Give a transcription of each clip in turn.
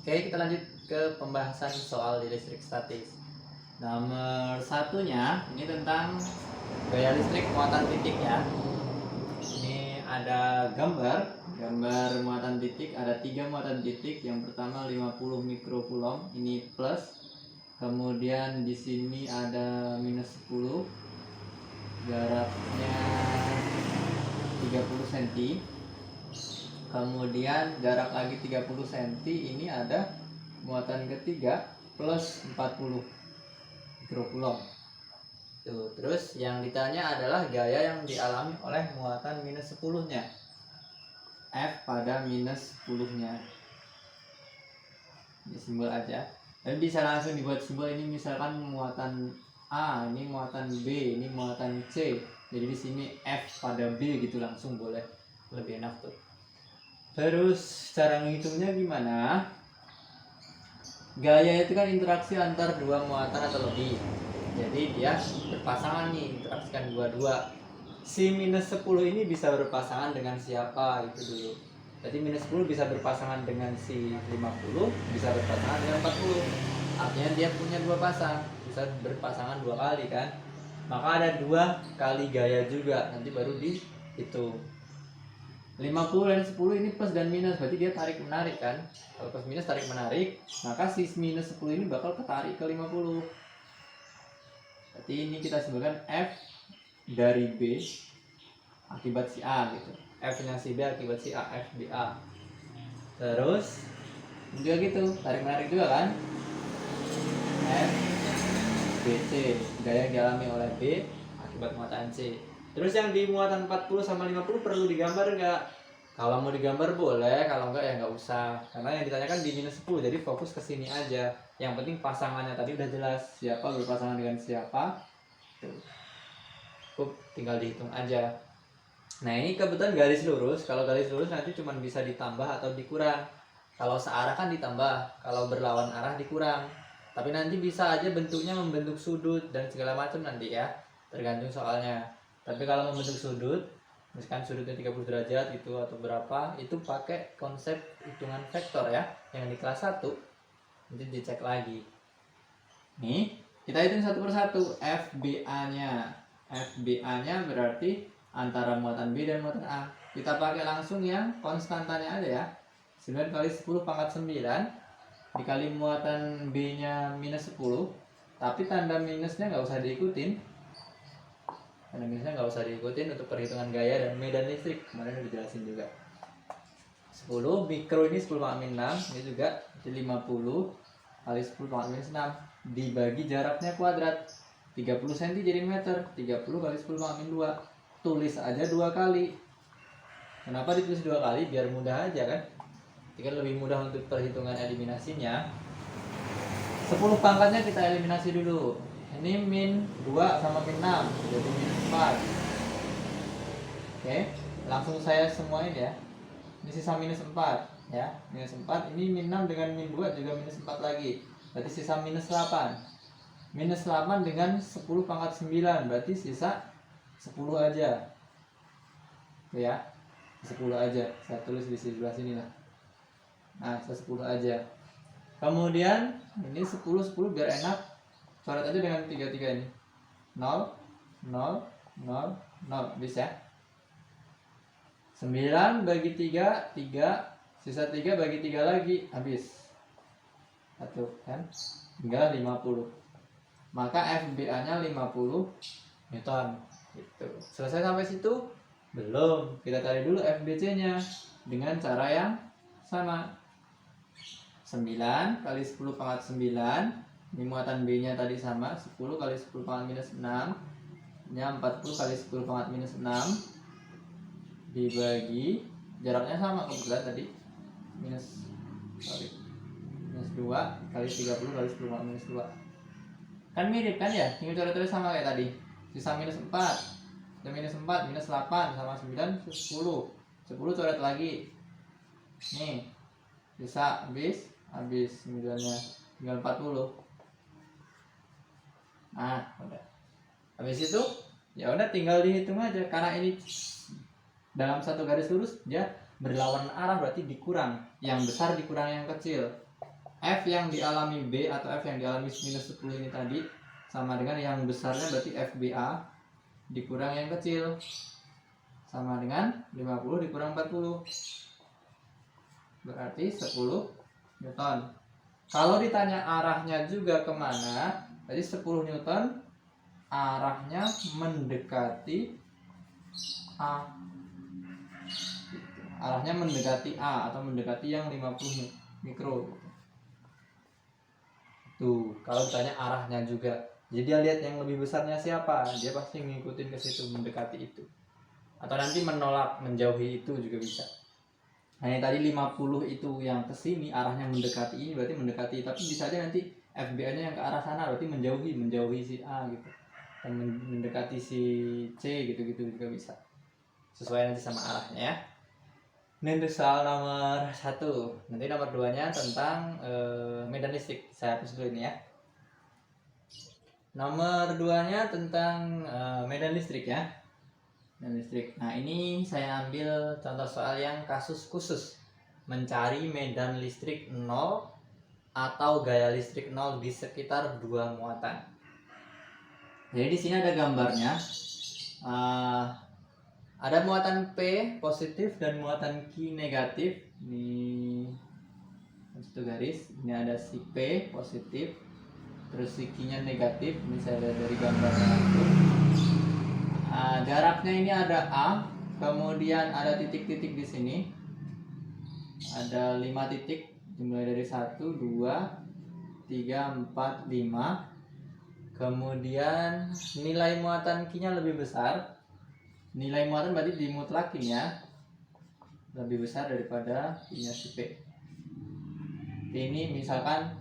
Oke, kita lanjut ke pembahasan soal listrik statis. Nomor satunya ini tentang gaya listrik muatan titik ya. Ini ada gambar muatan titik, ada 3 muatan titik. Yang pertama 50 mikrocoulomb, ini plus. Kemudian di sini ada minus 10, jaraknya 30 cm. Kemudian jarak lagi 30 cm, ini ada muatan ketiga plus 40 mikrocoulomb. Tuh, terus yang ditanya adalah gaya yang dialami oleh muatan minus 10-nya. F pada minus 10-nya. Ini simbol aja. Dan bisa langsung dibuat simbol, ini misalkan muatan A, ini muatan B, ini muatan C. Jadi di sini F pada B gitu langsung boleh. Lebih enak tuh. Terus cara menghitungnya gimana? Gaya itu kan interaksi antar dua muatan atau lebih. Jadi dia berpasangan nih, interaksikan dua-dua. Si minus 10 ini bisa berpasangan dengan siapa itu dulu. Jadi minus 10 bisa berpasangan dengan si 50, bisa berpasangan dengan 40. Artinya dia punya dua pasang, bisa berpasangan 2 kali kan. Maka ada 2 kali gaya juga, nanti baru dihitung. 50 dan 10 ini plus dan minus, berarti dia tarik menarik kan. Kalau plus minus tarik menarik, maka si minus 10 ini bakal ketarik ke 50. Berarti ini kita sebutkan F dari B akibat si A gitu. F nya si B akibat si A, F B A. Terus juga gitu, tarik menarik juga kan. F B C, gaya yang dialami oleh B akibat muatan C. Terus yang di muatan 40 sama 50 perlu digambar nggak? Kalau mau digambar boleh, kalau enggak ya nggak usah. Karena yang ditanyakan di minus 10, jadi fokus ke sini aja. Yang penting pasangannya tadi udah jelas, siapa berpasangan dengan siapa. Cukup tinggal dihitung aja. Nah ini kebetulan garis lurus. Kalau garis lurus nanti cuma bisa ditambah atau dikurang. Kalau searah kan ditambah, kalau berlawan arah dikurang. Tapi nanti bisa aja bentuknya membentuk sudut dan segala macam nanti ya, tergantung soalnya. Tapi kalau membentuk sudut, misalkan sudutnya 30 derajat gitu atau berapa, itu pakai konsep hitungan vektor ya, yang di kelas 1. Nanti dicek lagi. Nih, kita hitung satu persatu. FBA-nya. FBA-nya berarti antara muatan B dan muatan A. Kita pakai langsung yang konstantanya aja ya. 9 kali 10 pangkat 9 dikali muatan B-nya minus 10. Tapi tanda minusnya nggak usah diikutin. Tanda minusnya nggak usah diikutin untuk perhitungan gaya dan medan listrik. Kemarin udah dijelasin juga. 10 mikro ini 10 pangkat min 6. Ini juga 50 kali 10 pangkat minus 6 dibagi jaraknya kuadrat. 30 cm jadi meter. 30 kali 10 pangkat min 2. Tulis aja 2 kali. Kenapa ditulis 2 kali? Biar mudah aja kan. Jadi kan lebih mudah untuk perhitungan eliminasinya. 10 pangkatnya kita eliminasi dulu. Ini min 2 sama min 6, jadi minus 4. Oke, langsung saya semuain ya. Ini sisa minus 4 ya. Minus 4, ini min 6 dengan min 2 juga minus 4 lagi. Berarti sisa minus 8. Minus 8 dengan 10 pangkat 9, berarti sisa 10 aja. Oke ya. 10 aja. Saya tulis di sebelah sini lah. Nah, 10 aja. Kemudian ini 10 biar enak. Coret aja dengan 3 ini. 0 0 0 0 bisa. 9 bagi 3 3, sisa 3 bagi 3 lagi habis. 1 kan? Tinggal 50. Maka FBA-nya 50 Newton gitu. Selesai sampai situ? Belum. Kita cari dulu FBC-nya dengan cara yang sama. 9 kali 10 pangkat 9. Ini muatan B-nya tadi sama, 10 kali 10 pangkat minus 6. Ini 40 kali 10 pangkat minus 6 dibagi jaraknya sama kebetulan tadi minus 2 kali 30 kali 10 pangkat minus 2. Kan mirip kan ya, tinggal coret-coret sama kayak tadi. Sisa minus 4 dan minus 4, minus 8 sama 9, 10 coret lagi. Nih, sisa habis 9-nya, tinggal 40. Nah, udah. Habis itu ya udah tinggal dihitung aja, karena ini dalam satu garis lurus dia berlawan arah berarti dikurang. Yang besar dikurang yang kecil. F yang dialami B atau F yang dialami minus 10 ini tadi sama dengan yang besarnya, berarti FBA dikurang yang kecil sama dengan 50 dikurang 40, berarti 10 Newton. Kalau ditanya arahnya juga kemana, berarti 10 Newton arahnya mendekati A, arahnya mendekati A atau mendekati yang 50 mikro. Tuh, kalau ditanya arahnya juga, jadi dia lihat yang lebih besarnya siapa, dia pasti ngikutin ke situ, mendekati itu. Atau nanti menolak, menjauhi itu juga bisa. Nah, yang tadi 50 itu yang ke sini arahnya mendekati ini, berarti mendekati, tapi bisa aja nanti FBA-nya yang ke arah sana, berarti menjauhi si A gitu. Dan mendekati si C gitu-gitu juga bisa. Sesuai nanti sama arahnya ya. Ini untuk soal nomor 1. Nanti nomor 2-nya tentang medan listrik. Saya hapus dulu ini ya. Nomor 2-nya tentang medan listrik ya. Medan listrik. Nah, ini saya ambil contoh soal yang kasus khusus. Mencari medan listrik 0 atau gaya listrik 0 di sekitar 2 muatan. Jadi di sini ada gambarnya. Ada muatan P positif dan muatan Q negatif. Ini satu garis. Ini ada si P positif, terus si Q-nya negatif. Ini saya lihat dari gambarnya langsung. Jaraknya ini ada A, kemudian ada titik-titik di sini. Ada 5 titik, dimulai dari 1, 2, 3, 4, 5. Kemudian nilai muatan Q-nya lebih besar. Nilai muatan berarti dimutlakin ya, lebih besar daripada Q-nya si P. Ini misalkan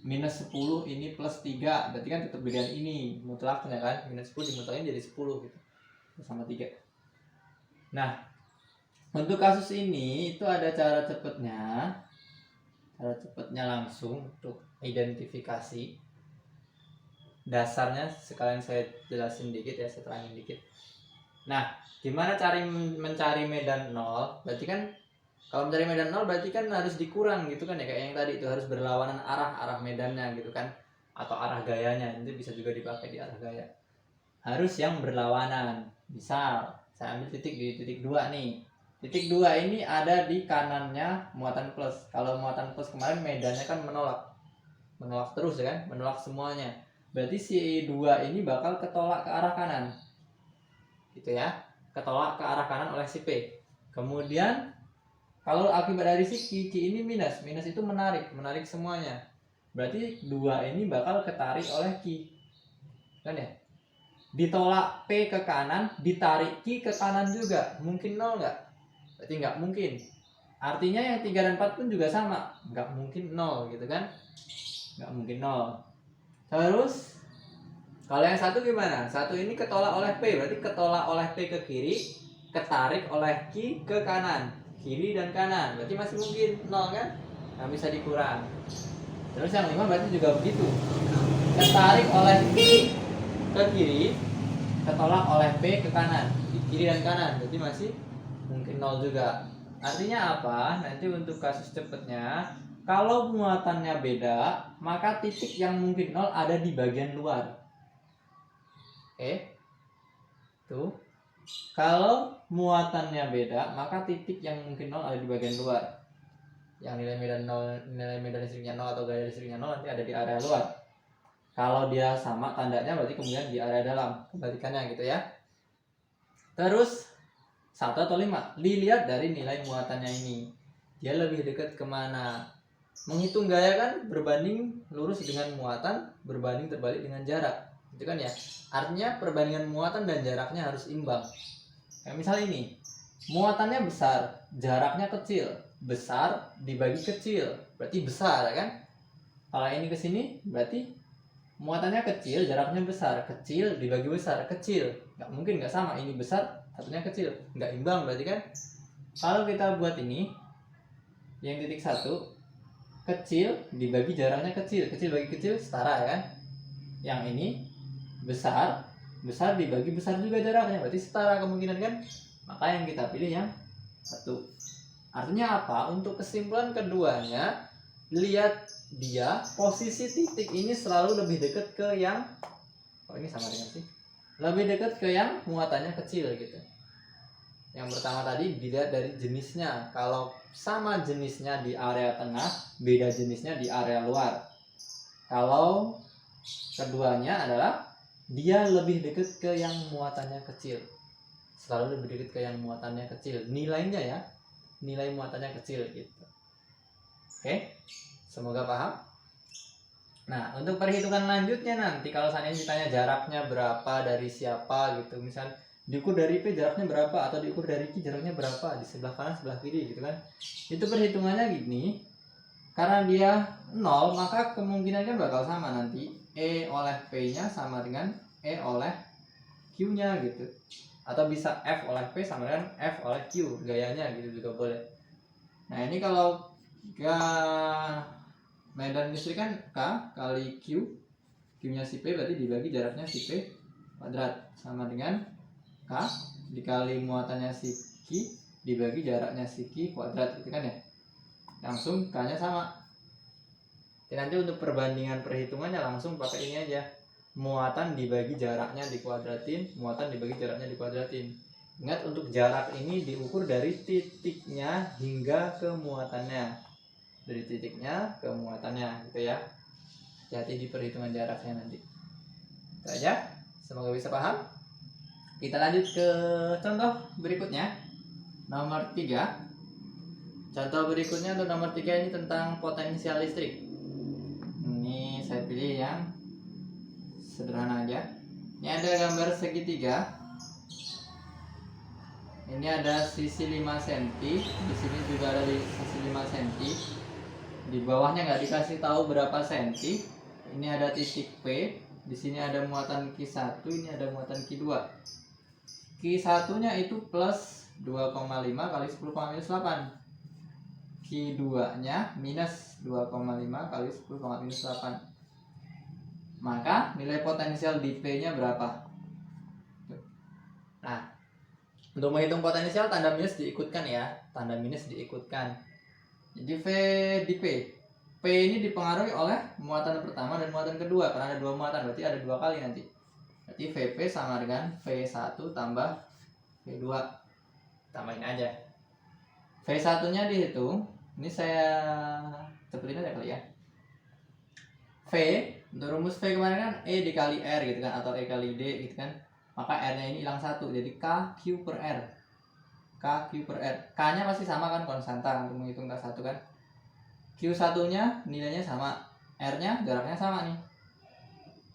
minus 10, ini plus 3, berarti kan tetap bedaan ini mutlaknya kan, minus 10 dimutlakin jadi 10 gitu, sama 3. Nah, untuk kasus ini itu ada cara cepatnya langsung untuk identifikasi. Dasarnya sekalian saya jelasin dikit ya, saya terangin dikit. Nah, gimana mencari medan 0? Berarti kan kalau mencari medan 0 berarti kan harus dikurang gitu kan ya, kayak yang tadi itu harus berlawanan arah medannya gitu kan, atau arah gayanya. Itu bisa juga dipakai di arah gaya. Harus yang berlawanan. Misal saya ambil titik di titik 2 nih. Titik 2 ini ada di kanannya muatan plus. Kalau muatan plus kemarin medannya kan menolak terus ya kan, menolak semuanya. Berarti si 2 ini bakal ketolak ke arah kanan. Gitu ya, ketolak ke arah kanan oleh si P. Kemudian kalau akibat dari si Q ini minus itu menarik semuanya. Berarti 2 ini bakal ketarik oleh Q. Kan ya? Ditolak P ke kanan, ditarik Q ke kanan juga. Mungkin 0 nggak? Berarti nggak mungkin. Artinya yang 3 dan 4 pun juga sama. Nggak mungkin 0 gitu kan? Nggak mungkin 0. Terus kalau yang 1 gimana? 1 ini ketolak oleh P, berarti ketolak oleh P ke kiri, ketarik oleh Q ke kanan, kiri dan kanan, berarti masih mungkin 0 kan? Nah, bisa dikurang. Terus yang 5 berarti juga begitu, ketarik oleh Q ke kiri, ketolak oleh P ke kanan, kiri dan kanan, berarti masih mungkin 0 juga. Artinya apa? Nanti untuk kasus cepatnya, kalau muatannya beda, maka titik yang mungkin 0 ada di bagian luar. Tuh. Kalau muatannya beda, maka titik yang mungkin 0 ada di bagian luar. Yang nilai medan listriknya 0 atau gaya listriknya 0 nanti ada di area luar. Kalau dia sama tandanya berarti kemudian di area dalam, kebalikannya gitu ya. Terus 1 atau 5, dilihat dari nilai muatannya ini. Dia lebih dekat kemana? Menghitung gaya kan berbanding lurus dengan muatan, berbanding terbalik dengan jarak. Itu kan ya, artinya perbandingan muatan dan jaraknya harus imbang. Kayak misal ini, muatannya besar, jaraknya kecil. Besar dibagi kecil, berarti besar kan? Kalau ini ke sini, berarti muatannya kecil, jaraknya besar. Kecil dibagi besar, kecil. Nggak mungkin nggak sama, ini besar, satunya kecil. Nggak imbang berarti kan? Kalau kita buat ini, yang titik 1, kecil dibagi jaraknya kecil, kecil bagi kecil setara kan? Yang ini besar dibagi besar juga jaraknya, berarti setara kemungkinan kan? Maka yang kita pilih yang 1. Artinya apa? Untuk kesimpulan keduanya, lihat dia posisi titik ini selalu lebih dekat ke yang, oh ini sama dengan sih, lebih dekat ke yang muatannya kecil gitu. Yang pertama tadi dilihat dari jenisnya. Kalau sama jenisnya di area tengah, beda jenisnya di area luar. Kalau keduanya adalah dia lebih dekat ke yang muatannya kecil. Selalu lebih dekat ke yang muatannya kecil. Nilainya ya, nilai muatannya kecil gitu. Oke, semoga paham. Nah, untuk perhitungan lanjutnya nanti kalau seandainya ditanya jaraknya berapa dari siapa gitu, misal diukur dari P jaraknya berapa atau diukur dari Q jaraknya berapa di sebelah kanan sebelah kiri gitu kan, itu perhitungannya gini, karena dia 0 maka kemungkinannya bakal sama nanti E oleh P nya sama dengan E oleh Q nya gitu, atau bisa F oleh P sama dengan F oleh Q, gayanya gitu juga boleh. Nah ini kalau medan listrik kan K kali Q, Q nya si P berarti dibagi jaraknya si P kuadrat sama dengan K dikali muatannya si Q dibagi jaraknya si Q kuadrat gitu kan ya, langsung K nya sama. Jadi nanti untuk perbandingan perhitungannya langsung pakai ini aja, muatan dibagi jaraknya dikuadratin, muatan dibagi jaraknya dikuadratin. Ingat untuk jarak ini diukur dari titiknya hingga ke muatannya, dari titiknya ke muatannya gitu ya. Hati-hati di perhitungan jaraknya nanti. Itu aja, semoga bisa paham. Kita lanjut ke contoh berikutnya, nomor 3. Contoh berikutnya untuk nomor 3 ini tentang potensial listrik. Ini saya pilih yang sederhana aja. Ini ada gambar segitiga. Ini ada sisi 5 cm, di sini juga ada di sisi 5 cm. Di bawahnya nggak dikasih tahu berapa senti. Ini ada titik P, di sini ada muatan Q1, ini ada muatan Q2. Q1-nya itu plus 2,5 kali 10,-8. Q2-nya minus 2,5 kali 10,-8. Maka nilai potensial di P-nya berapa? Nah, untuk menghitung potensial tanda minus diikutkan ya, tanda minus diikutkan. Jadi V di P. P ini dipengaruhi oleh muatan pertama dan muatan kedua, karena ada dua muatan, berarti ada dua kali nanti. Berarti VP sama dengan V1 tambah V2. Tambahin aja. V1-nya dihitung. Ini saya cepetin aja kali ya. V, untuk rumus V kemarin kan E dikali R gitu kan, atau E kali D gitu kan. Maka R-nya ini hilang 1, jadi KQ per R. KQ per R. K-nya pasti sama kan, konstanta untuk menghitung K1 kan. Q1-nya nilainya sama, R-nya jaraknya sama nih.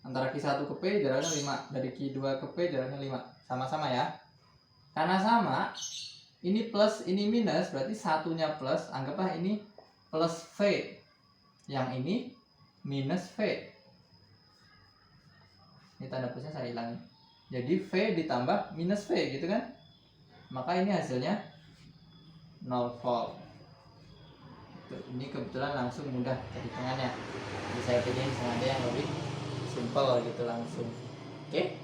Antara Q1 ke P jaraknya 5, dari Q2 ke P jaraknya 5. Sama-sama ya. Karena sama, ini plus, ini minus, berarti satunya plus, anggaplah ini plus V. Yang ini minus V. Ini tanda plusnya saya hilangin. Jadi V ditambah minus V gitu kan. Maka ini hasilnya 0 volt. Ini kebetulan langsung mudah perhitungannya, jadi saya pilih sengaja yang lebih simple gitu langsung. Oke,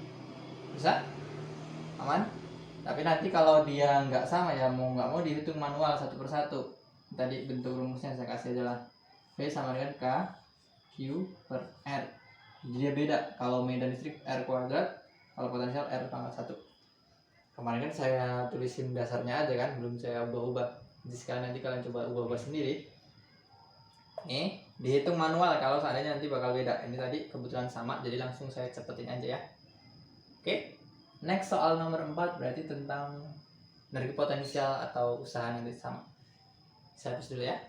bisa aman. Tapi nanti kalau dia nggak sama ya, mau nggak mau dihitung manual satu persatu. Tadi bentuk rumusnya saya kasih aja lah, V sama dengan K Q per R. Dia beda, kalau medan listrik R kuadrat, kalau potensial R pangkat 1. Kemarin kan saya tulisin dasarnya aja kan, belum saya ubah-ubah. Jadi sekalian nanti kalian coba ubah-ubah sendiri. Ini dihitung manual kalau seandainya nanti bakal beda. Ini tadi kebetulan sama, jadi langsung saya cepetin aja ya. Oke, next soal nomor 4 berarti tentang energi potensial atau usaha nanti sama. Saya hapus dulu ya.